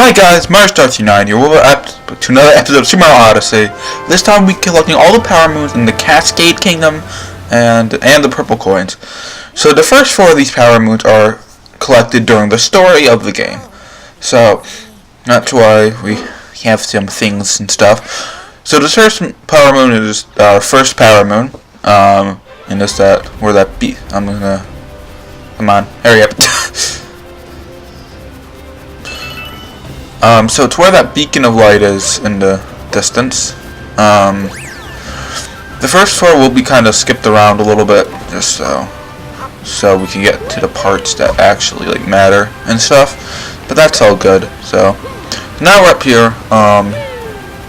Hi guys, Mario9 here. We're up to another episode of Super Mario Odyssey. This time we're collecting all the power moons in the Cascade Kingdom and the purple coins. So the first 4 of these power moons are collected during the story of the game. So that's why we have some things and stuff. So the first power moon is our first power moon. And it's that where that be. I'm gonna come on, hurry up. So it's where that beacon of light is in the distance. The first 4 will be kind of skipped around a little bit, just so we can get to the parts that actually matter and stuff. But that's all good. So now we're up here.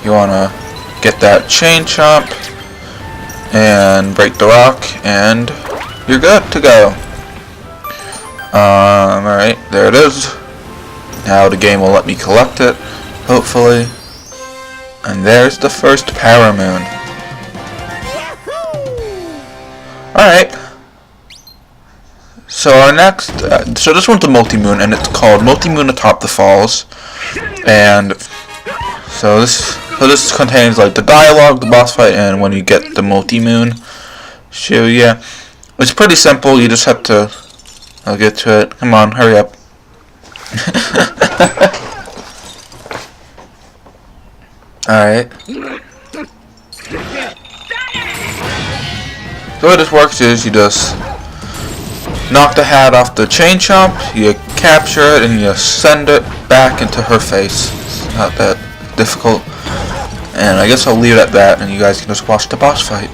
You wanna get that chain chomp and break the rock, and you're good to go. Alright, there it is. Now the game will let me collect it, hopefully. And there's the first power moon. Alright. So our next, so this one's a multi-moon, and it's called Multi-Moon Atop the Falls. And so this contains the dialogue, the boss fight, and when you get the multi-moon. So yeah, it's pretty simple. You just have to, I'll get to it. Come on, hurry up. Alright. The way this works is you just knock the hat off the chain chomp, you capture it, and you send it back into her face. It's not that difficult. And I guess I'll leave it at that, and you guys can just watch the boss fight.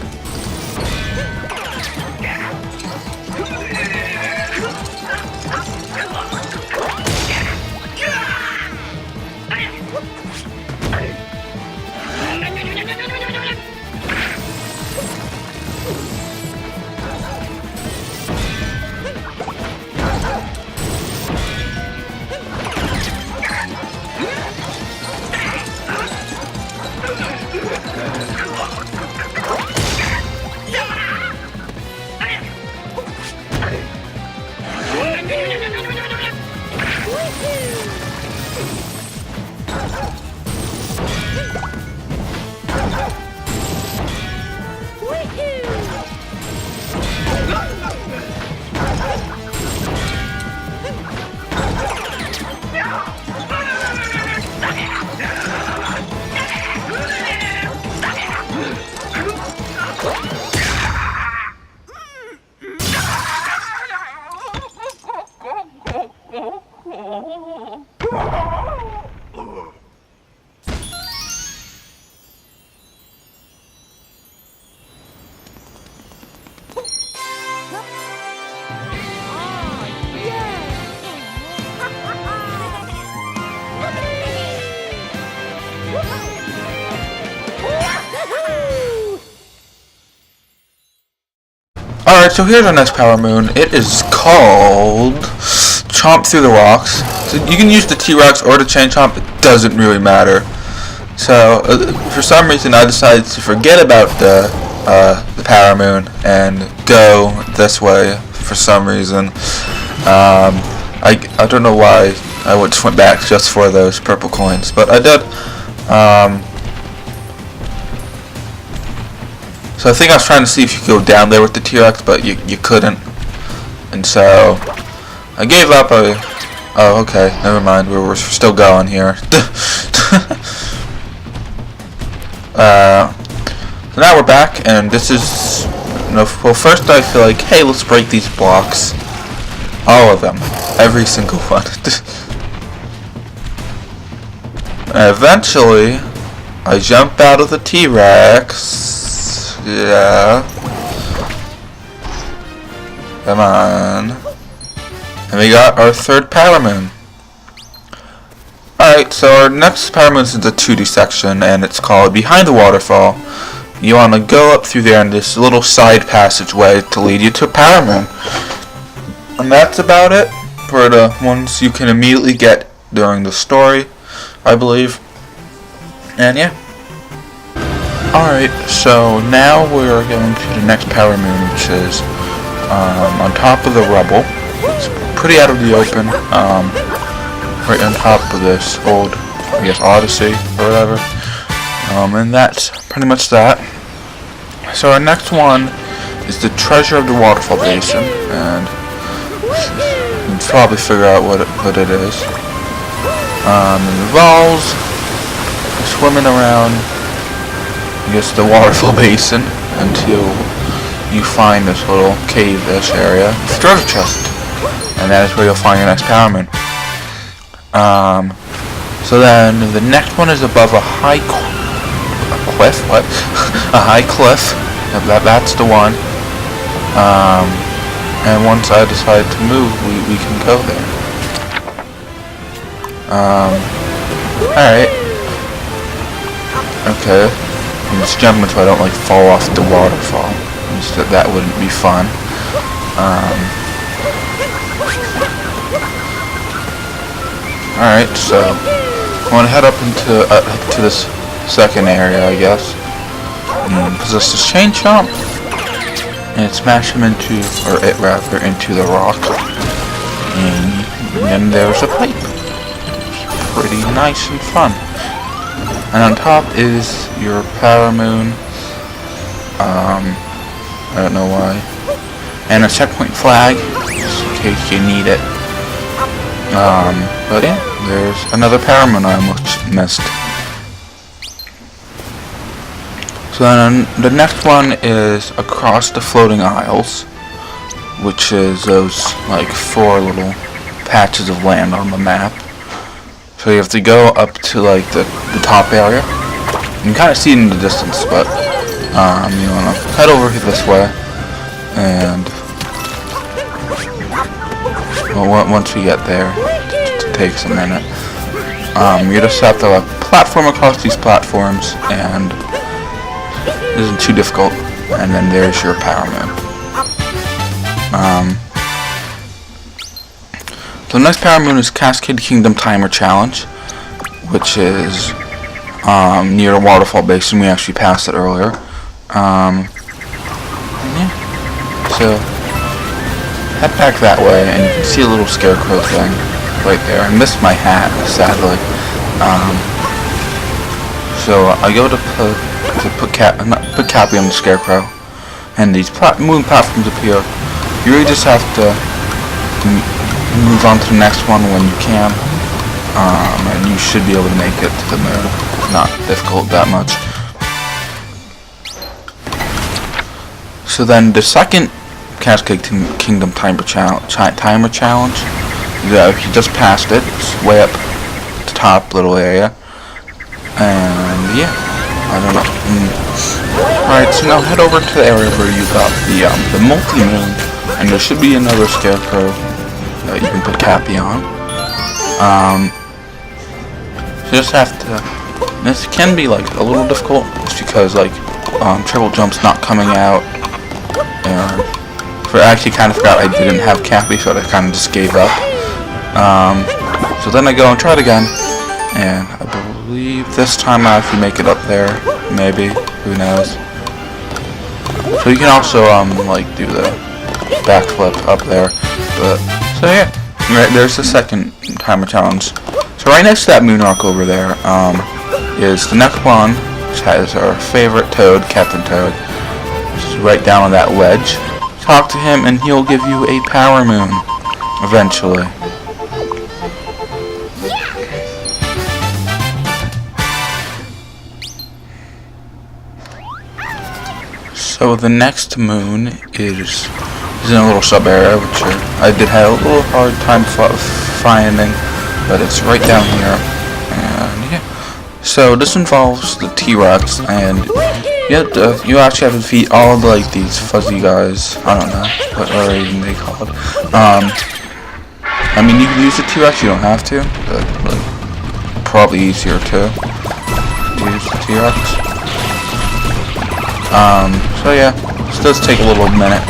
Alright, so here's our next power moon. It is called Chomp Through the Rocks. So you can use the T-Rex or the chain chomp, it doesn't really matter. So for some reason I decided to forget about the power moon and go this way for some reason. I don't know why I just went back just for those purple coins, but I did. So I think I was trying to see if you could go down there with the T-Rex, but you couldn't. And so I gave up. Oh, okay, never mind. We're still going here. So now we're back, and this is, well, first I feel like, hey, let's break these blocks. All of them. Every single one. And eventually, I jump out of the T-Rex. Yeah. Come on. And we got our third power moon. Alright, so our next power moon is in the 2D section, and it's called Behind the Waterfall. You want to go up through there in this little side passageway to lead you to a power moon. And that's about it for the ones you can immediately get during the story, I believe. And yeah. Alright, so now we're going to the next power moon, which is on top of the Rubble. It's pretty out of the open. right on top of this old, I guess, Odyssey or whatever. And that's pretty much that. So our next one is the treasure of the Waterfall Basin, and you can probably figure out what it is. It involves swimming around, I guess, the Waterfall Basin until you find this little cave-ish area. It's a treasure chest, and that is where you'll find your next power moon. So then the next one is above a high cliff. What? A high cliff. That's the one. And once I decide to move, we can go there. Alright. Okay. I'm just jumping so I don't like fall off the waterfall. Just that wouldn't be fun. Alright, so I want to head up into this second area, I guess. Possess this chain chomp and smash him into the rock. And then there's a pipe. It's pretty nice and fun. And on top is your power moon. I don't know why. And a checkpoint flag, just in case you need it. But yeah, there's another power moon I almost missed. So then the next one is across the floating isles, which is those like 4 little patches of land on the map. So you have to go up to like the top area. You can kind of see it in the distance, but you want to head over this way, and well, once we get there, it takes a minute. You just have to platform across these platforms, and it isn't too difficult. And then there's your power moon. So the next power moon is Cascade Kingdom Timer Challenge, which is near the Waterfall Basin. We actually passed it earlier. Yeah. So head back that way, and you can see a little scarecrow thing right there. I missed my hat, sadly. So I go to put Cappy on the scarecrow, and these moon platforms appear. You really just have to move on to the next one when you can, and you should be able to make it to the moon. Not difficult that much. So then the second Cascade Kingdom Timer Challenge, you just passed it. It's way up the top little area, and yeah, I don't know. Alright, so now head over to the area where you got the multi-moon, and there should be another scarecrow that you can put Cappy on. You just have to. This can be like a little difficult, just because like triple jump's not coming out. And I actually kind of forgot I didn't have Cappy, so I kind of just gave up. So then I go and try it again, and I believe this time I actually make it up there. Maybe, who knows? So you can also like do the backflip up there. But so yeah, right there's the second timer challenge. So right next to that moon rock over there is the next one, which has our favorite toad, Captain Toad. Which is right down on that ledge. Talk to him, and he'll give you a power moon eventually. So the next moon is in a little sub area, which I did have a little hard time finding, but it's right down here. And yeah, so this involves the T-Rex, and you actually have to defeat all of like these fuzzy guys. I don't know what are even they called. I mean, you can use the T-Rex, you don't have to, but like probably easier to use the T-Rex. So yeah, this does take a little minute.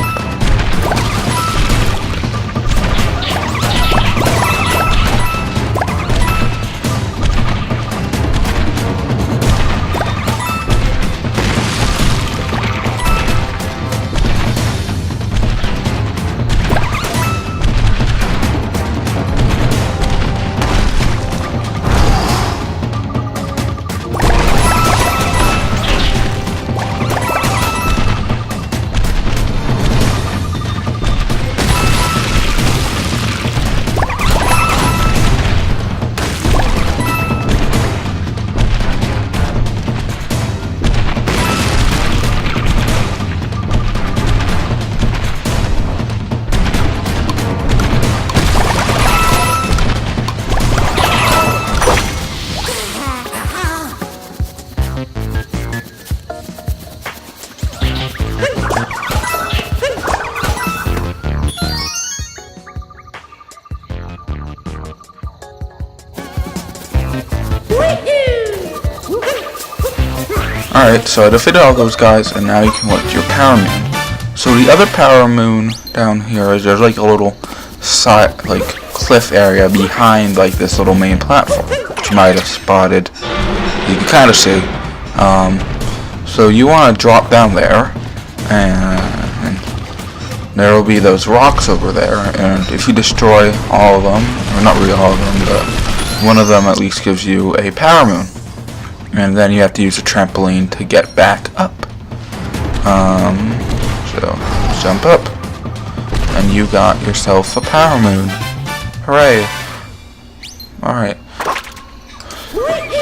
Alright, so I defeated all those guys, and now you can look at your power moon. So the other power moon down here is there's like a little side, like cliff area behind like this little main platform, which you might have spotted. You can kind of see. So you want to drop down there, and there will be those rocks over there, and if you destroy all of them, or not really all of them, but one of them at least gives you a power moon. And then you have to use a trampoline to get back up. So jump up, and you got yourself a power moon. Hooray! Alright.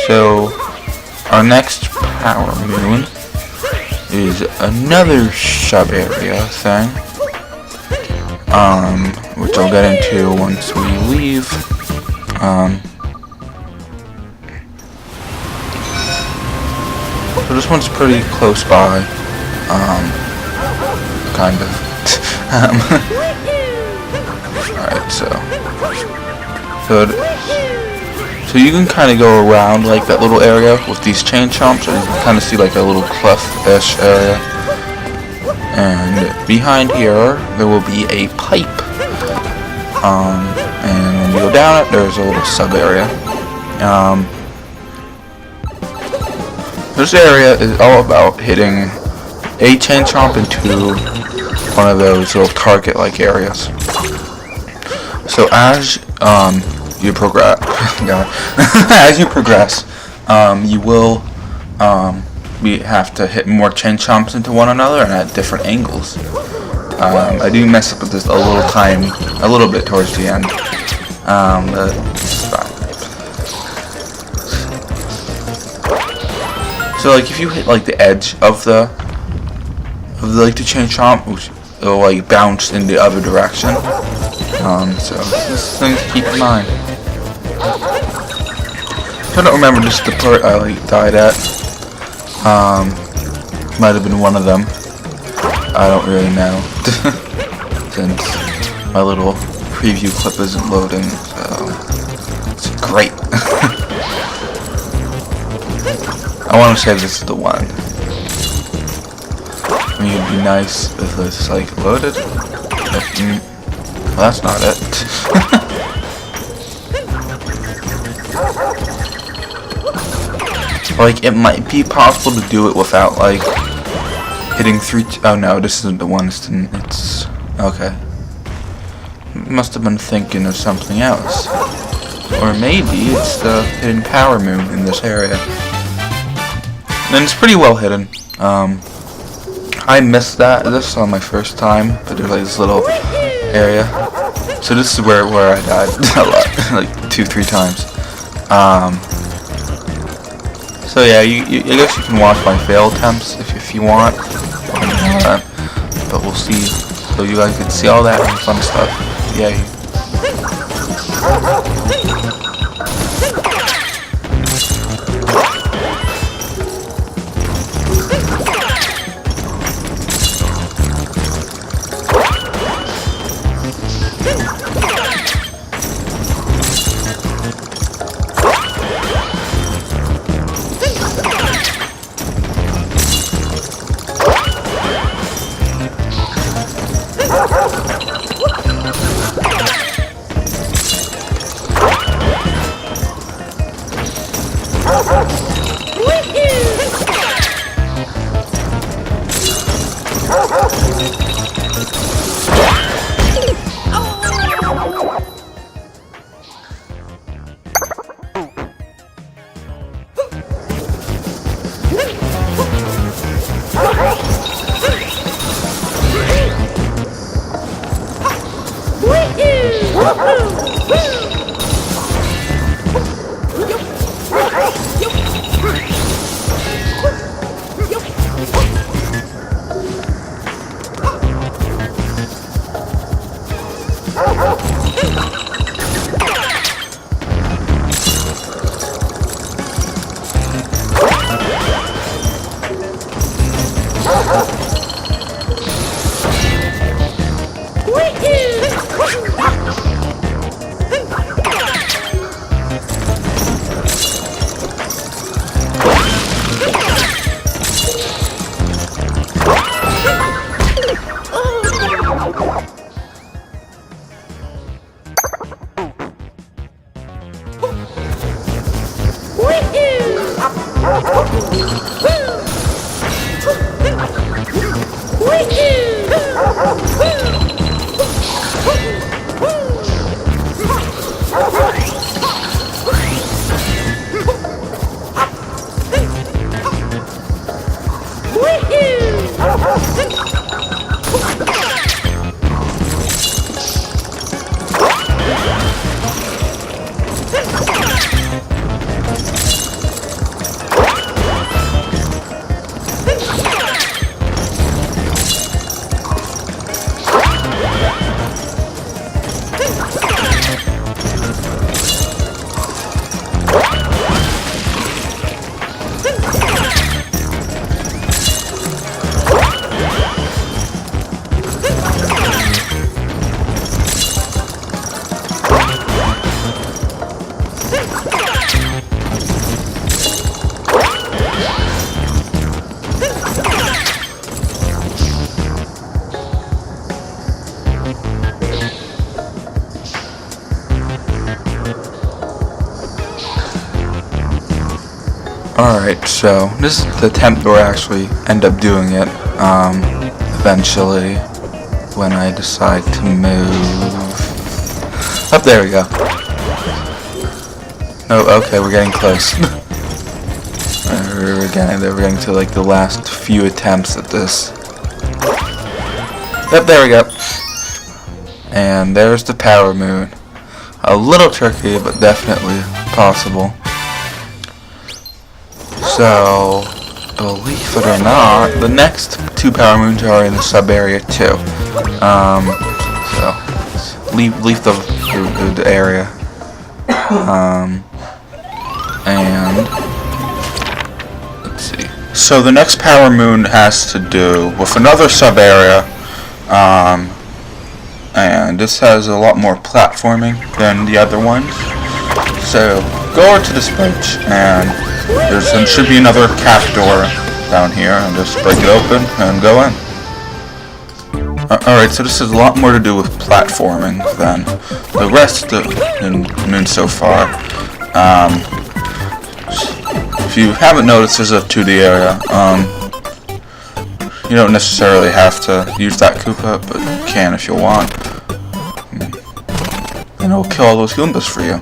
So our next power moon is another sub area thing. Which I'll get into once we leave. So this one's pretty close by, kind of. Alright, so you can kind of go around like that little area with these chain chomps, and you can kind of see like a little cleft-ish area. And behind here, there will be a pipe. And when you go down it, there's a little sub area. This area is all about hitting a chain chomp into one of those little target-like areas. So as you progress, you will have to hit more chain chomps into one another and at different angles. I do mess up with this a little bit towards the end. But it's fine. So like if you hit like the edge of the chain chomp, it'll like bounce in the other direction. So this thing to keep in mind. I don't remember just the part I like died at. Might have been one of them. I don't really know. Since my little preview clip isn't loading, so it's great. I want to say this is the one. I mean, it'd be nice if it's like loaded. But, well, that's not it. Like, it might be possible to do it without like hitting oh no, this isn't the one. It's okay. Must have been thinking of something else, or maybe it's the hidden power moon in this area. And it's pretty well hidden. I missed this on my first time, but there's like this little area. So this is where I died a lot, like 2-3 times. So yeah, I guess you can watch my fail attempts if you want. But we'll see. So you guys can see all that fun stuff. Yay. So this is the attempt where I actually end up doing it. Eventually, when I decide to move. Up there we go. Oh, okay, we're getting close. We're getting there. We're getting to like the last few attempts at this. Yep, there we go. And there's the power moon. A little tricky, but definitely possible. So, believe it or not, the next two power moons are in the sub area too. So leave the area. And let's see. So the next power moon has to do with another sub area. And this has a lot more platforming than the other ones. So go over to this bridge, and there should be another cap door down here, and just break it open and go in. Alright, so this has a lot more to do with platforming than the rest of the moon so far. If you haven't noticed, there's a 2D area. You don't necessarily have to use that Koopa, but you can if you want. And it'll kill all those Goombas for you.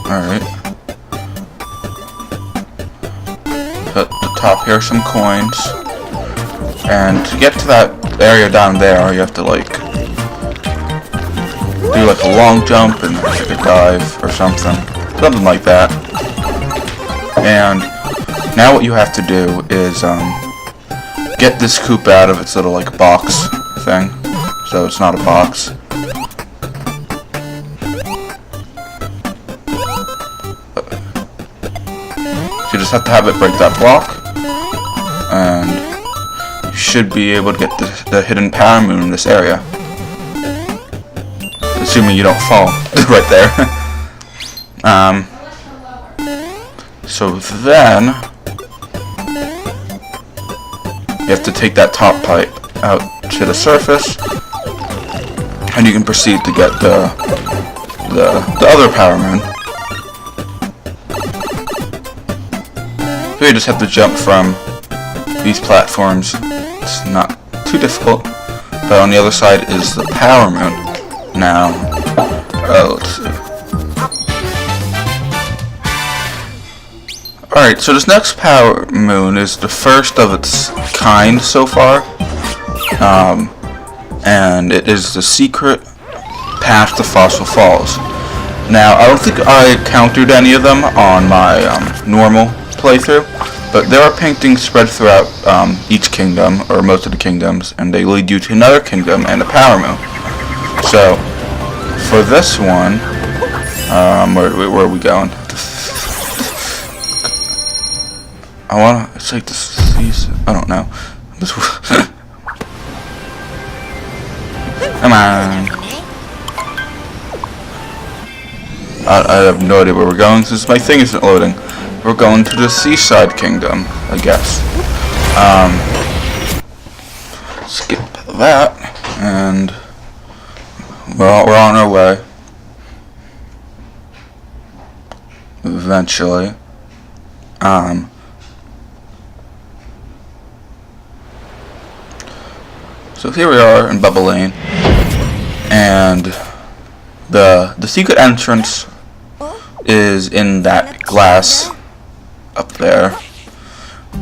Alright. At the top here are some coins. And to get to that area down there, you have to like do like a long jump and like a dive or something. Something like that. And now what you have to do is get this Koopa out of its little like box thing. So it's not a box. So you just have to have it break that block. And you should be able to get the hidden power moon in this area. Assuming you don't fall right there. So then you have to take that top pipe out to the surface, and you can proceed to get the other power moon. So you just have to jump from these platforms. It's not too difficult, but on the other side is the power moon. Now, let's see. Alright, so this next power moon is the first of its kind so far. And it is the secret path to Fossil Falls. Now, I don't think I encountered any of them on my normal playthrough, but there are paintings spread throughout each kingdom, or most of the kingdoms, and they lead you to another kingdom and a power moon. So, for this one, where are we going? It's like this, I don't know. Come on. I have no idea where we're going since my thing isn't loading. We're going to the Seaside Kingdom, I guess. Skip that, and well, we're on our way. Eventually. So here we are in Bubble Lane, and the secret entrance is in that glass up there.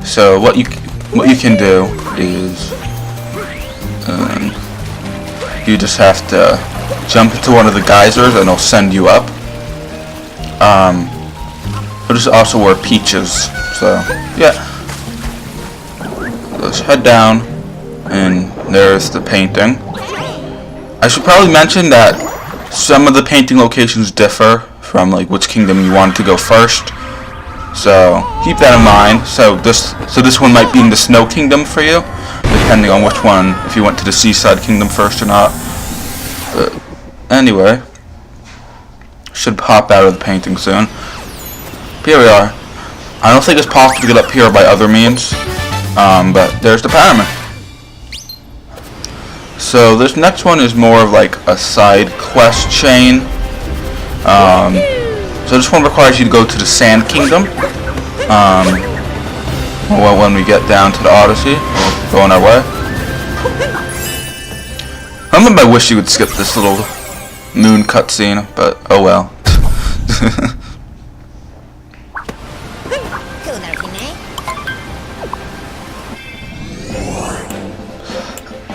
So what you can do is you just have to jump into one of the geysers and it'll send you up. But this is also where Peach is. So yeah, let's head down, and there's the painting. I should probably mention that some of the painting locations differ from like which kingdom you want to go first. So keep that in mind. So this one might be in the Snow Kingdom for you, depending on which one, if you went to the Seaside Kingdom first or not. But anyway, should pop out of the painting soon. Here we are. I don't think it's possible to get up here by other means, but there's the power moon. So this next one is more of like a side quest chain. So this one requires you to go to the Sand Kingdom. Well, when we get down to the Odyssey, we'll go on our way. I wish you would skip this little moon cutscene, but oh well.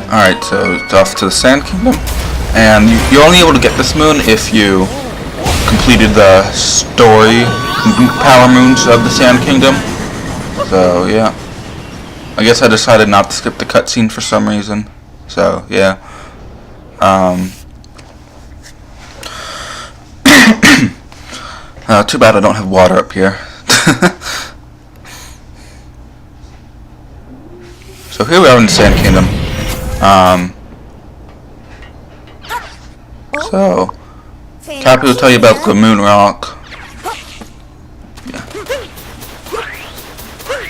Alright, so it's off to the Sand Kingdom, and you're only able to get this moon if you completed the story power moons of the Sand Kingdom. So yeah, I guess I decided not to skip the cutscene for some reason. So yeah. Too bad I don't have water up here. So here we are in the Sand Kingdom. So Cappy will tell you about the moon rock. Yeah.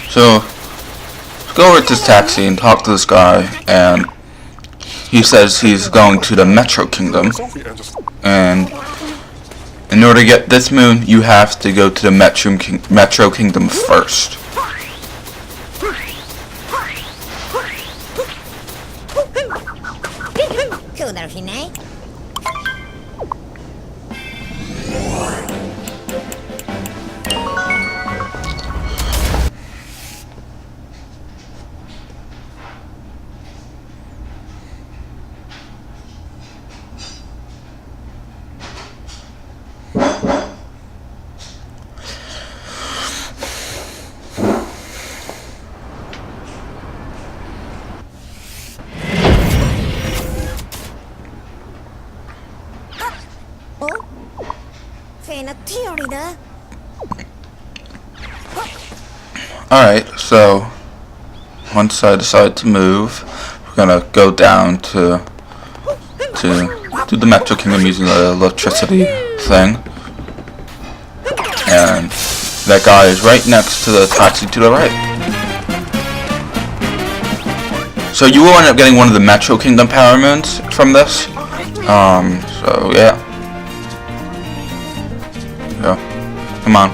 So let's go over to this taxi and talk to this guy, and he says he's going to the Metro Kingdom, and in order to get this moon, you have to go to the Metro Kingdom first. Alright, so once I decide to move, we're gonna go down to the Metro Kingdom using the electricity thing. And that guy is right next to the taxi to the right. So you will end up getting one of the Metro Kingdom power moons from this. So yeah. Yeah. Come on.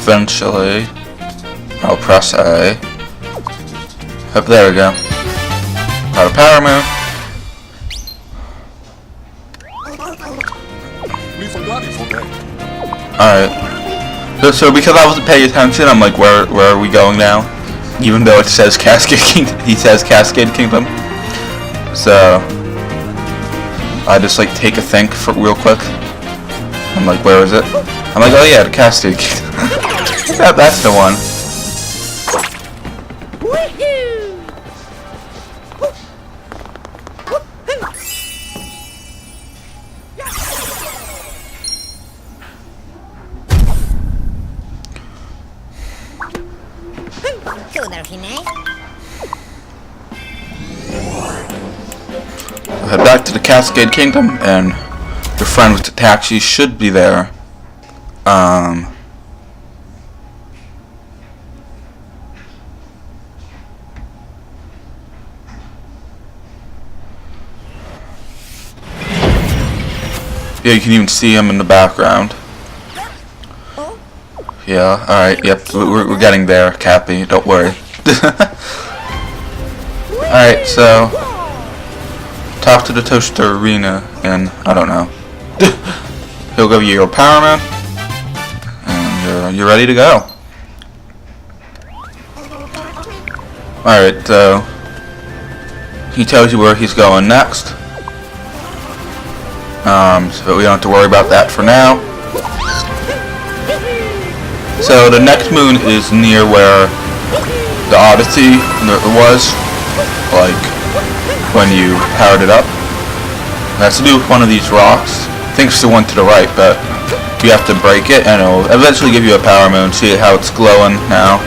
Eventually, I'll press A. Up there we go. Got a power moon. Alright. So because I wasn't paying attention, I'm like, where are we going now? Even though it says Cascade Kingdom, he says Cascade Kingdom. So I just like take a think for real quick. I'm like, where is it? I'm like, oh yeah, the Cascade Kingdom. That's the one. Head back to the Cascade Kingdom, and your friend with the taxi should be there. Yeah, you can even see him in the background. Yeah, alright, yep, we're getting there, Cappy, don't worry. Alright, so talk to the Toaster Arena, and I don't know. He'll give you your power man, and you're ready to go. Alright, so he tells you where he's going next. So we don't have to worry about that for now. So the next moon is near where the Odyssey was, like when you powered it up. It has to do with one of these rocks. I think it's the one to the right, but you have to break it and it'll eventually give you a power moon. See how it's glowing now?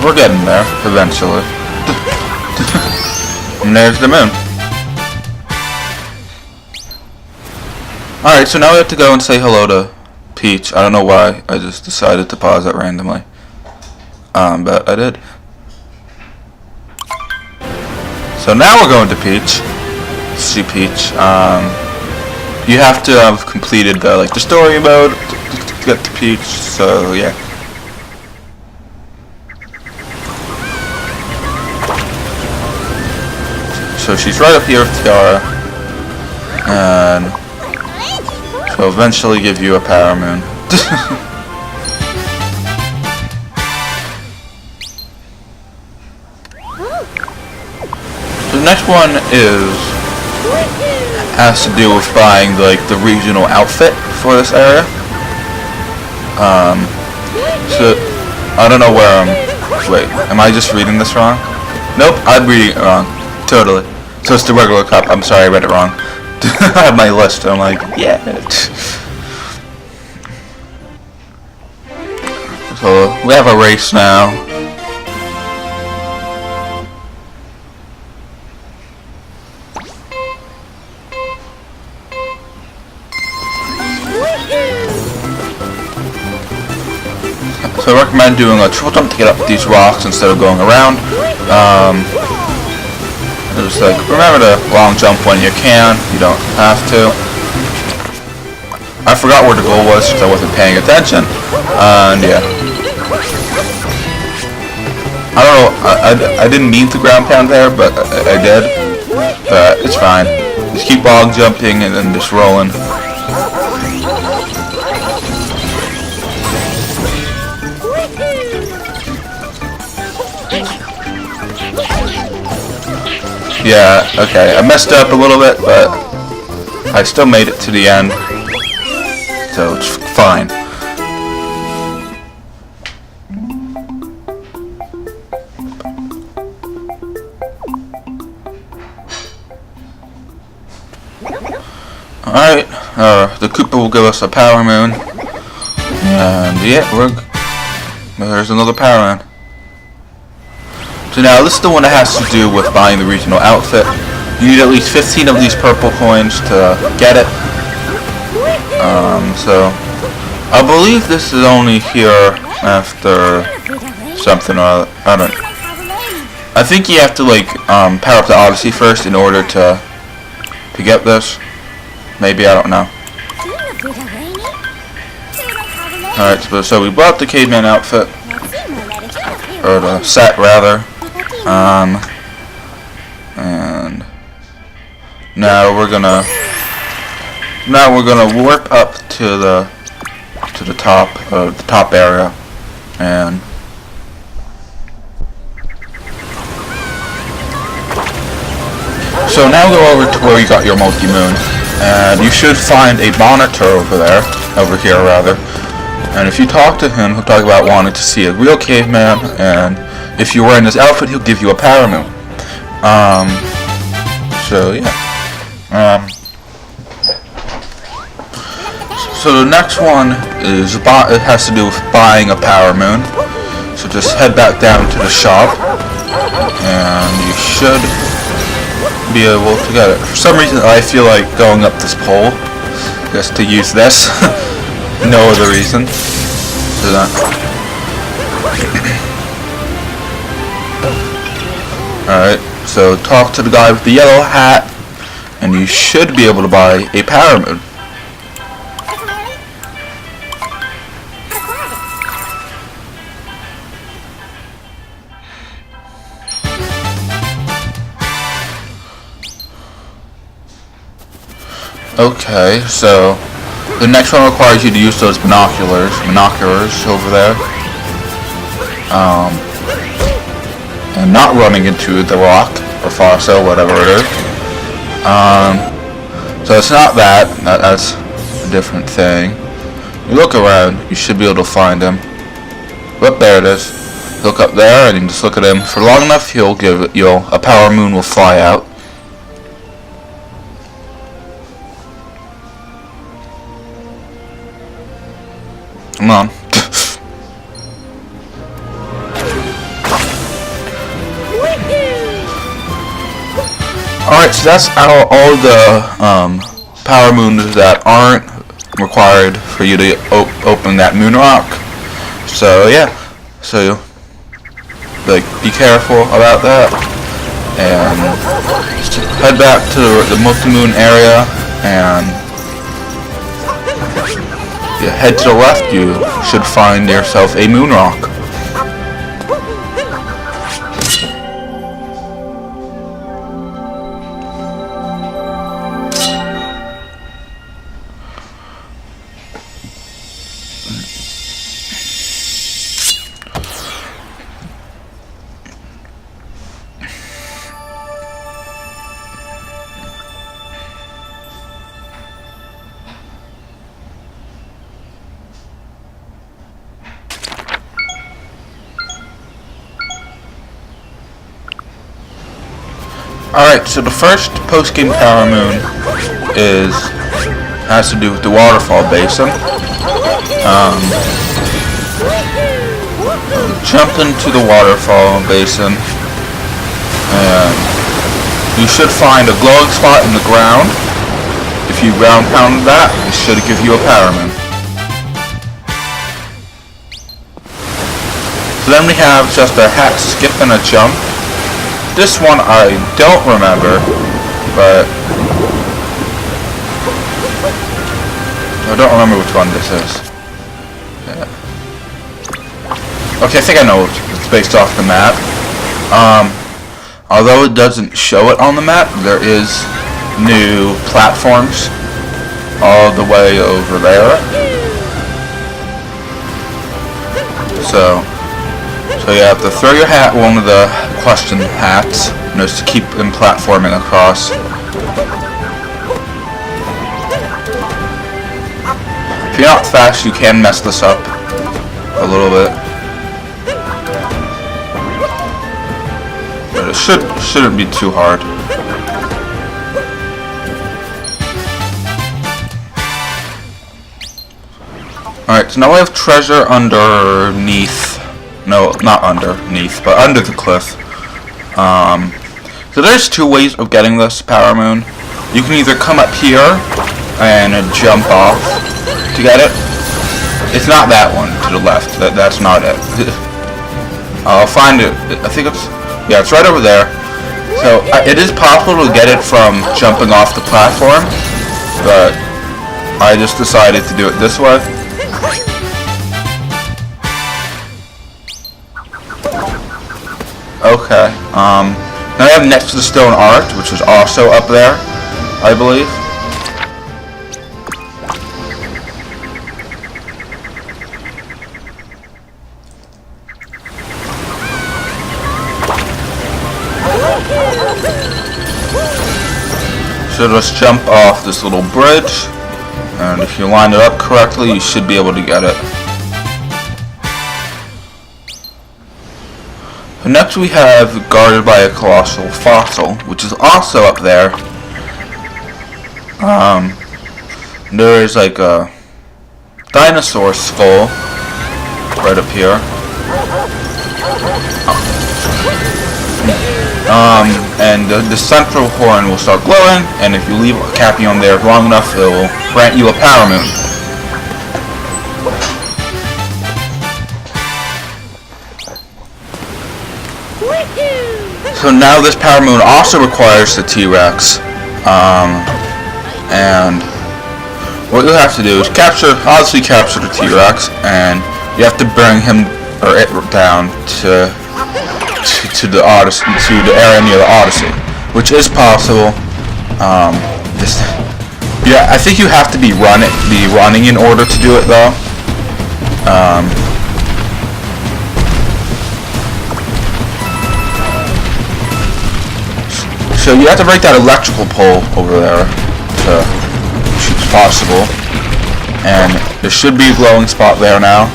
We're getting there, eventually. And there's the moon. Alright, so now we have to go and say hello to Peach. I don't know why, I just decided to pause it randomly. But I did. So now we're going to Peach. See Peach. You have to have completed the story mode to get to Peach, so yeah. So she's right up here with Tiara, and she'll eventually give you a power moon. The next one has to do with buying the regional outfit for this area. So I don't know where wait, am I just reading this wrong? Nope, I'm reading it wrong. Totally. So it's the regular cup. I'm sorry, I read it wrong. I have my list. I'm like, yeah. So we have a race now. So I recommend doing a triple jump to get up these rocks instead of going around. Just remember to long jump when you can. You don't have to. I forgot where the goal was because I wasn't paying attention. And yeah. I don't know. I didn't mean to ground pound there, but I did. But it's fine. Just keep long jumping and then just rolling. Yeah, okay, I messed up a little bit, but I still made it to the end, so it's fine. Alright, the Koopa will give us a power moon, and yeah, there's another power moon. So now this is the one that has to do with buying the regional outfit. You need at least 15 of these purple coins to get it. So I believe this is only here after something or other. I don't know. I think you have to power up the Odyssey first in order to get this. Maybe, I don't know. Alright, so we bought the caveman outfit, or the set rather. And now we're gonna warp up to the top area, and so now go over to where you got your multi-moon, and you should find a monitor over here rather. And if you talk to him, he'll talk about wanting to see a real caveman, and if you're wearing this outfit, he'll give you a power moon. So yeah. So the next one is it has to do with buying a power moon. So just head back down to the shop, and you should be able to get it. For some reason, I feel like going up this pole just to use this. No other reason. So that. Alright, so talk to the guy with the yellow hat, and you should be able to buy a power moon. Okay, so the next one requires you to use those binoculars over there. And not running into the rock or fossil, whatever it is. So it's not that. That's a different thing. You look around, you should be able to find him. But there it is. Look up there, and you just look at him for long enough. He'll give you a power moon will fly out. Come on. Alright, so that's all the power moons that aren't required for you to open that moon rock. So yeah, so like be careful about that, and head back to the multi-moon area, and you head to the left. You should find yourself a moon rock. Alright, so the first post-game power moon has to do with the Waterfall Basin. Jump into the Waterfall Basin, and you should find a glowing spot in the ground. If you ground pound that, it should give you a power moon. So then we have just a hat, skip, and a jump. This one I don't remember, but I don't remember which one this is. Yeah. Okay, I think I know it's based off the map. Although it doesn't show it on the map, there is new platforms all the way over there. So you have to throw your hat at one of the question hats, just to keep them platforming across. If you're not fast, you can mess this up a little bit, but it shouldn't be too hard. Alright, so now we have treasure underneath. No, not underneath, but under the cliff. So there's two ways of getting this power moon. You can either come up here and jump off to get it. It's not that one to the left. That's not it. I'll find it. I think it's right over there. So it is possible to get it from jumping off the platform, but I just decided to do it this way. Okay, now I have next to the stone arch, which was also up there, I believe. So just jump off this little bridge, and if you line it up correctly, you should be able to get it. Next we have guarded by a colossal fossil, which is also up there. There is like a dinosaur skull right up here. And the central horn will start glowing, and if you leave a Cappy on there long enough, it will grant you a power moon. So now this power moon also requires the T-Rex, and what you have to do is obviously capture the T-Rex, and you have to bring him or it down to the Odyssey, to the area near the Odyssey, which is possible. Yeah, I think you have to be running in order to do it though. So you have to break that electrical pole over there, which is possible. And there should be a glowing spot there now.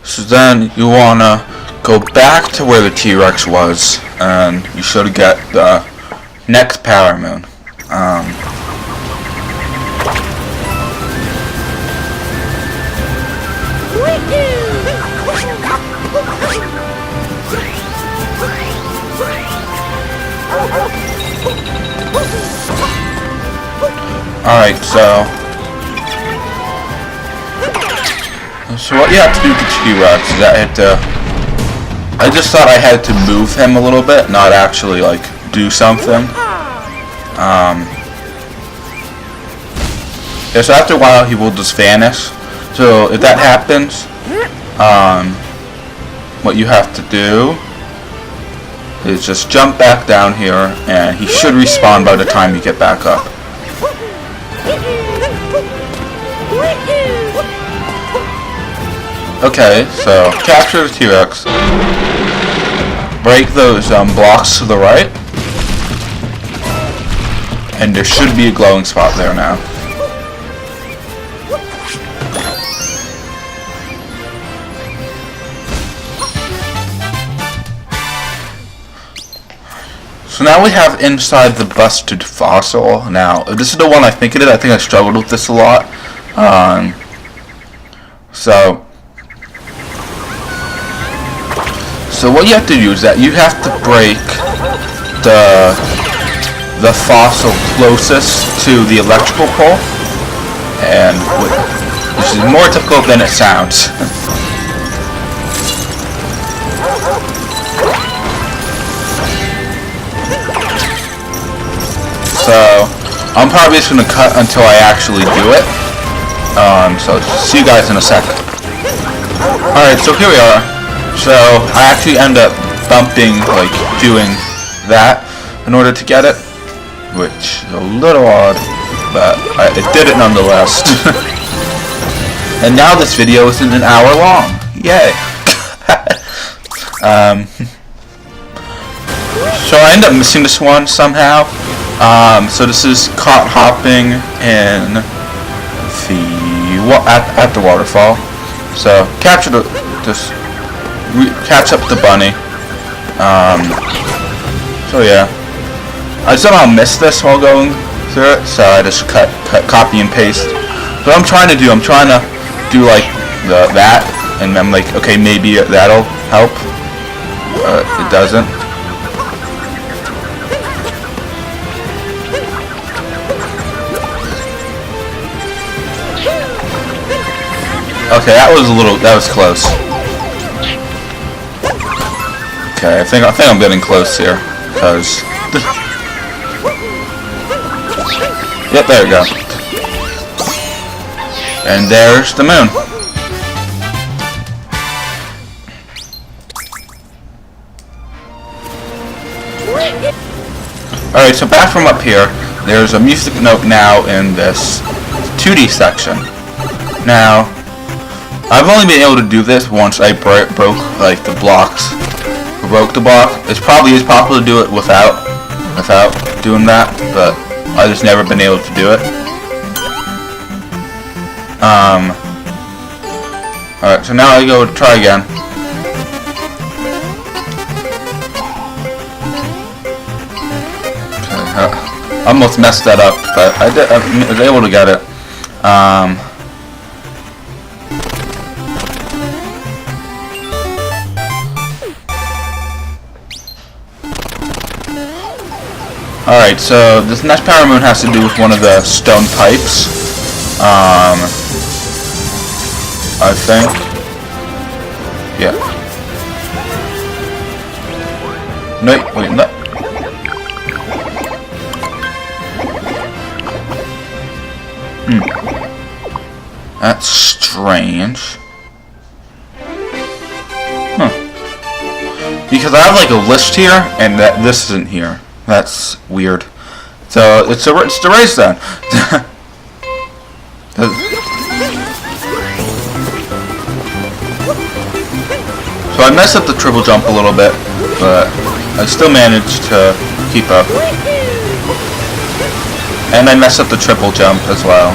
So then you wanna go back to where the T-Rex was, and you should get the next power moon. Alright, so what you have to do to T-Rex is I just thought I had to move him a little bit, not actually like do something. Yeah, so after a while he will just vanish. So if that happens, what you have to do is just jump back down here, and he should respawn by the time you get back up. Okay, so capture the T-Rex, break those blocks to the right, and there should be a glowing spot there now. So now we have inside the busted fossil. Now, if this is the one I think it is, I think I struggled with this a lot. So what you have to do is that you have to break the fossil closest to the electrical pole, and which is more difficult than it sounds. So I'm probably just gonna cut until I actually do it. So see you guys in a second. Alright, so here we are. So I actually end up bumping, like doing that in order to get it, which is a little odd, but I did it nonetheless. And now this video isn't an hour long. Yay! So I end up missing this one somehow. So this is caught hopping in at the waterfall. So catch up the bunny. So yeah, I somehow missed this while going through it, so I just cut, copy and paste. So what I'm trying to do like that, and I'm like, okay, maybe that'll help. It doesn't. Okay, that was close. Okay, I think I'm getting close here, cause. Yep, there we go. And there's the moon. Alright, so back from up here, there's a music note now in this 2D section. Now, I've only been able to do this once I broke like the blocks. Broke the block. It probably is possible to do it without doing that, but I've just never been able to do it. Alright, so now I go try again. Okay, I almost messed that up, but I was able to get it. Alright, so this next power moon has to do with one of the stone pipes. I think. Yeah. No, wait, no. That's strange. Huh. Because I have like a list here, and this isn't here. That's weird. So it's the race then. So I messed up the triple jump a little bit, but I still managed to keep up. And I messed up the triple jump as well.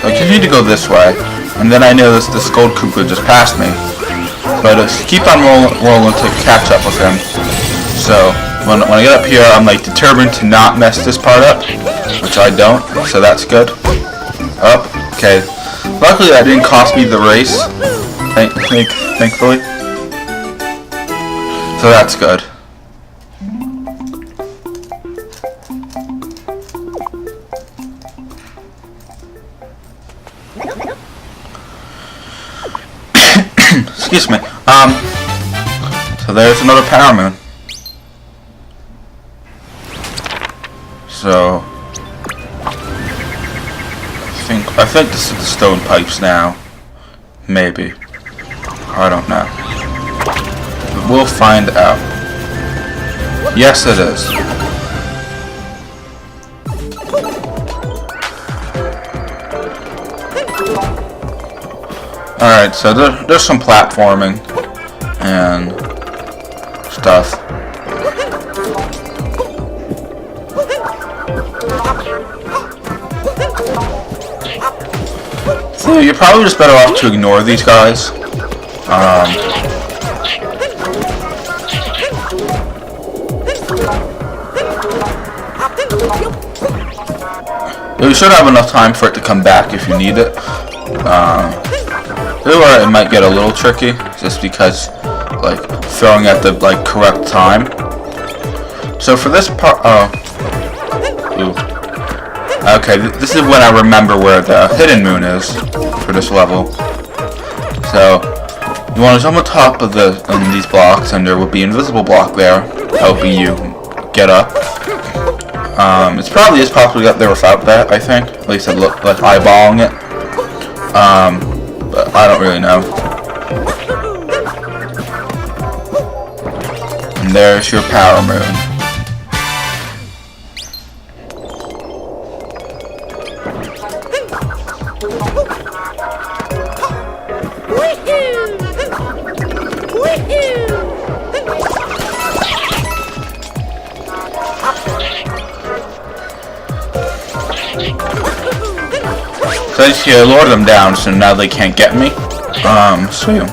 I continue to go this way, and then I noticed this gold Koopa just passed me. So I just keep on rolling to catch up with him. So when I get up here, I'm like determined to not mess this part up, which I don't, so that's good. Up, okay. Luckily that didn't cost me the race, thankfully. So that's good. Excuse me. So there's another power moon. So I think this is the stone pipes now. Maybe. I don't know. But we'll find out. Yes, it is. Alright, so there's some platforming and stuff. So you're probably just better off to ignore these guys. You should have enough time for it to come back if you need it. Or it might get a little tricky, just because, like, throwing at the, like, correct time. So for this part, okay, this is when I remember where the hidden moon is for this level. So you want to jump on top of these blocks, and there will be an invisible block there helping you get up. It's probably is possible to get there without that, I think. At least it looked like eyeballing it. But I don't really know. And there's your power moon. So I just lower them down, so now they can't get me. Sweet.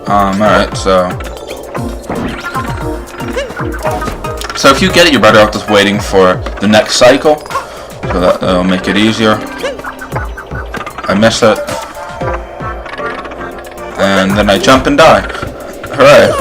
Alright, so if you get it, you're better off just waiting for the next cycle, so that'll make it easier. I miss it, and then I jump and die. Hooray!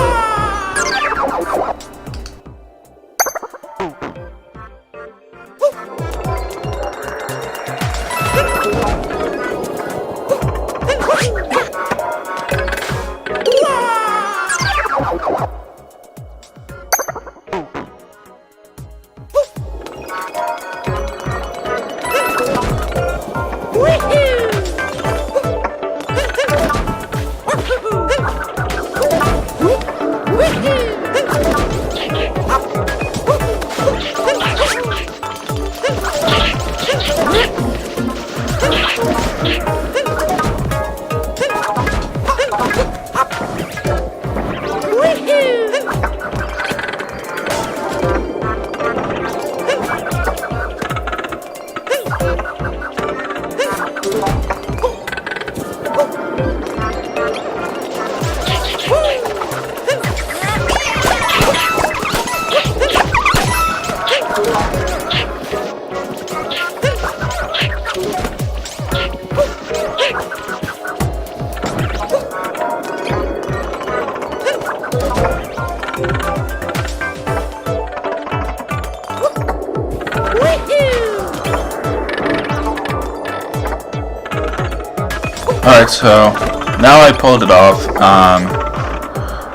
Alright, so now I pulled it off.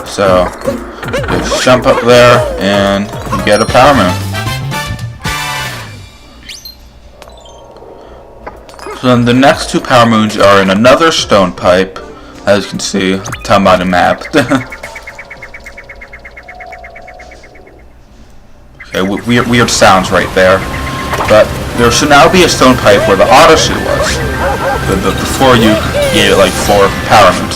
So just jump up there and you get a power moon. So then the next two power moons are in another stone pipe, as you can see, down by the map. Okay, weird sounds right there. But there should now be a stone pipe where the Odyssey was. Before you get like 4 power moons.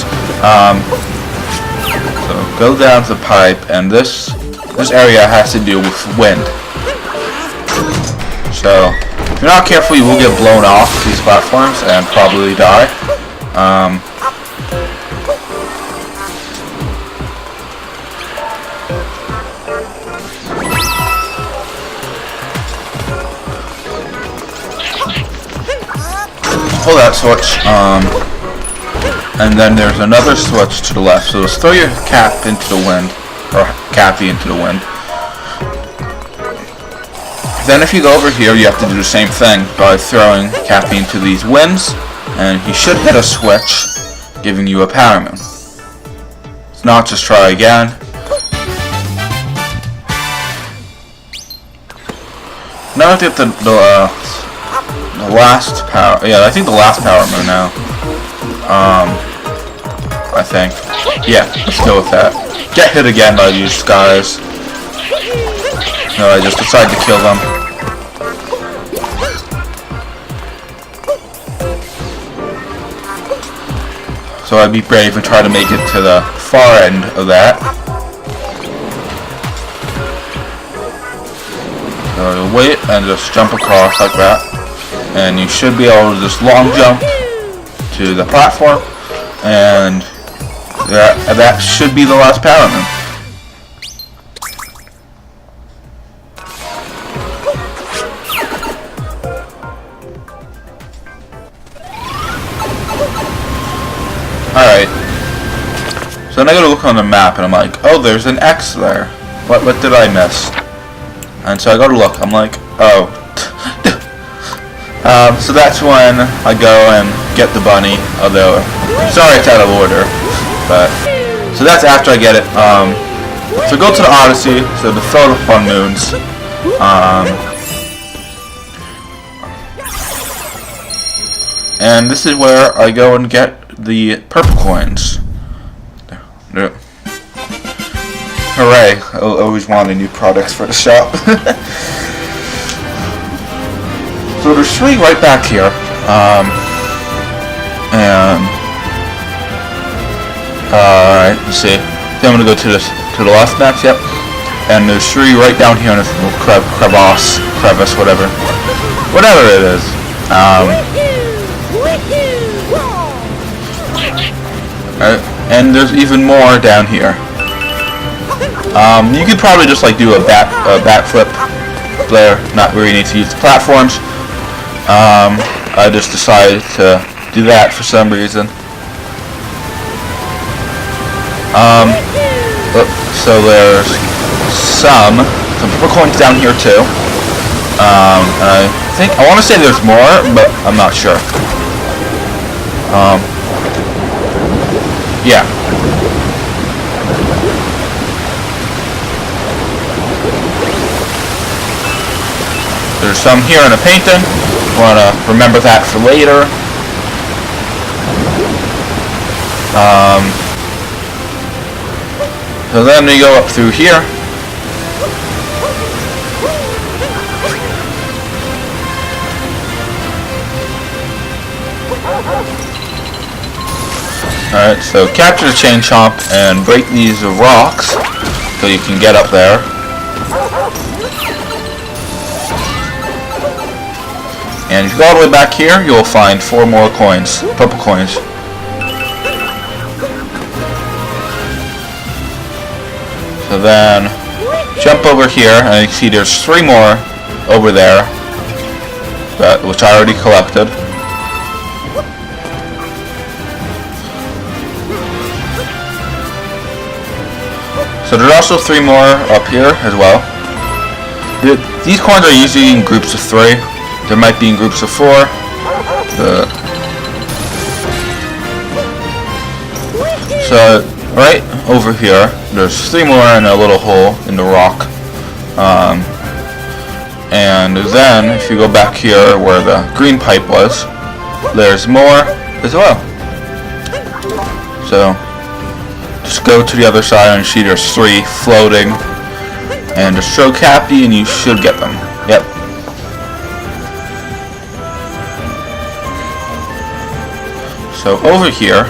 So go down to the pipe, and this area has to do with wind. So if you're not careful, you will get blown off these platforms and probably die. pull that switch, and then there's another switch to the left. So just throw your cap into the wind, or Cappy into the wind. Then if you go over here, you have to do the same thing by throwing Cappy into these winds, and he should hit a switch, giving you a power moon. If not, just try again. Now I think the last power, yeah, I think the last power moon now. I think. Yeah, let's go with that. Get hit again by these guys. No, I just decided to kill them. So I'd be brave and try to make it to the far end of that. So wait and just jump across like that. And you should be able to just long jump to the platform. And that should be the last power moon. Alright. So then I gotta look on the map and I'm like, oh, there's an X there. What did I miss? And so I go to look, I'm like, oh. So that's when I go and get the bunny, although, sorry it's out of order, but, so that's after I get it. So go to the Odyssey, so the fill up on moons, and this is where I go and get the purple coins. Hooray, I always wanted new products for the shop. So there's 3 right back here, and let's see. Then I'm gonna go to the left next. Yep. And there's 3 right down here in this little crevice, whatever it is. And there's even more down here. You could probably just like do a backflip there, not where you need to use the platforms. I just decided to do that for some reason. So there's some purple coins down here too. I want to say there's more, but I'm not sure. Yeah. There's some here in a painting. Want to remember that for later. So then we go up through here. Alright, so capture the chain chomp and break these rocks so you can get up there. And if you go all the way back here, you'll find 4 more coins, purple coins. So then, jump over here, and you see there's 3 more over there, which I already collected. So there's also 3 more up here as well. These coins are usually in groups of 3. There might be in groups of 4. So right over here, there's 3 more in a little hole in the rock. And then if you go back here where the green pipe was, there's more as well. So just go to the other side and see there's 3 floating, and just throw Cappy and you should get them. Yep. So over here,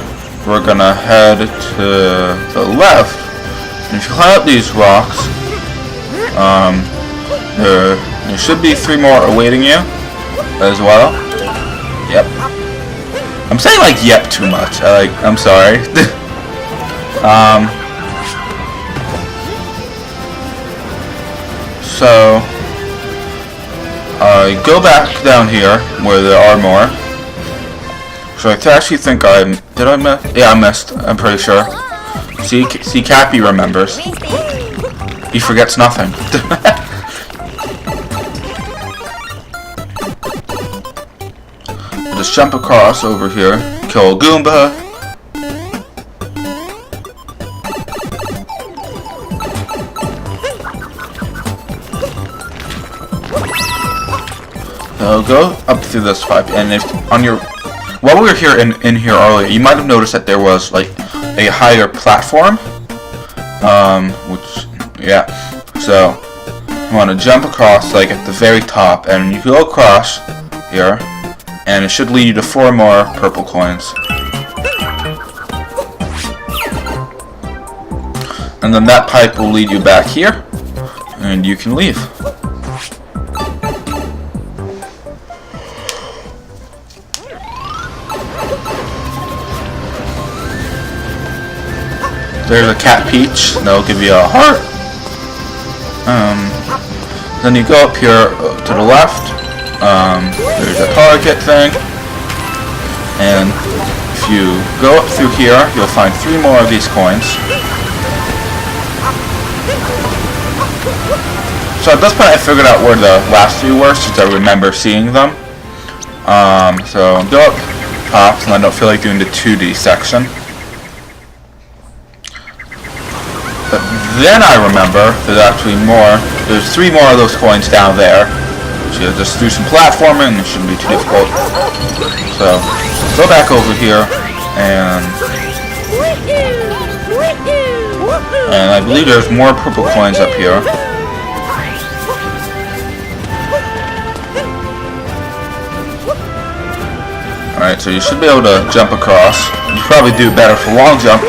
we're gonna head to the left. And if you climb up these rocks, there should be 3 more awaiting you as well. Yep. I'm saying like yep too much. I'm sorry. So go back down here where there are more. So I actually think did I miss? Yeah, I missed. I'm pretty sure. See, Cappy remembers. He forgets nothing. Just jump across over here, kill a Goomba. So go up through this pipe, and if on your while we were here in here earlier, you might have noticed that there was like a higher platform. So you want to jump across like at the very top, and you go across here, and it should lead you to 4 more purple coins. And then that pipe will lead you back here, and you can leave. There's a Cat Peach, that'll give you a heart. Then you go up here to the left, there's a target thing, and if you go up through here, you'll find 3 more of these coins. So at this point I figured out where the last 3 were, since I remember seeing them. So go up top, and I don't feel like doing the 2D section. But then I remember there's actually more. There's 3 more of those coins down there. So you just do some platforming, and it shouldn't be too difficult. So go back over here, and I believe there's more purple coins up here. Alright, so you should be able to jump across. You probably do better for long jump.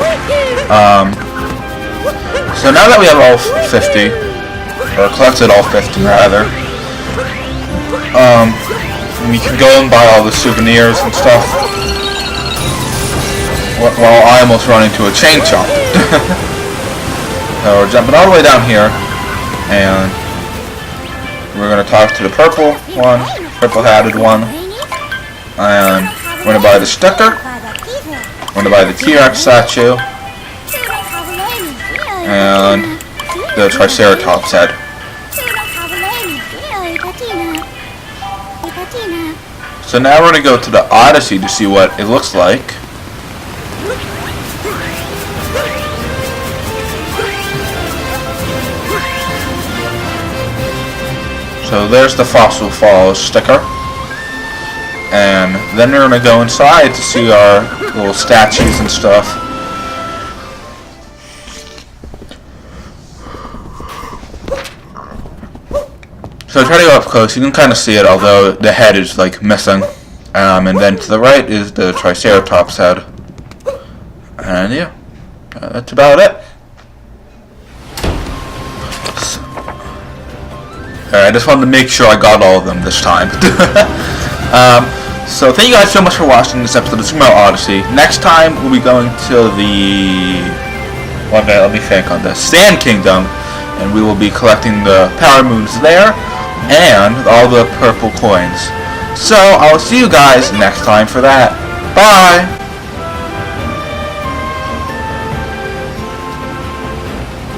So now that we have all 50, or collected all 50 rather, we can go and buy all the souvenirs and stuff. While I almost run into a chain chomp. So we're jumping all the way down here, and we're going to talk to the purple one, purple-hatted one, and we're going to buy the sticker, we're going to buy the T-Rex statue, and the Triceratops head. So now we're going to go to the Odyssey to see what it looks like. So there's the Fossil Falls sticker. And then we're going to go inside to see our little statues and stuff. So try to go up close. You can kind of see it, although the head is like missing. And then to the right is the Triceratops head. And yeah, that's about it. Alright, I just wanted to make sure I got all of them this time. So thank you guys so much for watching this episode of Super Mario Odyssey. Next time we'll be going to the let me think on this, Sand Kingdom, and we will be collecting the power moons there and all the purple coins. So I'll see you guys next time for that. Bye!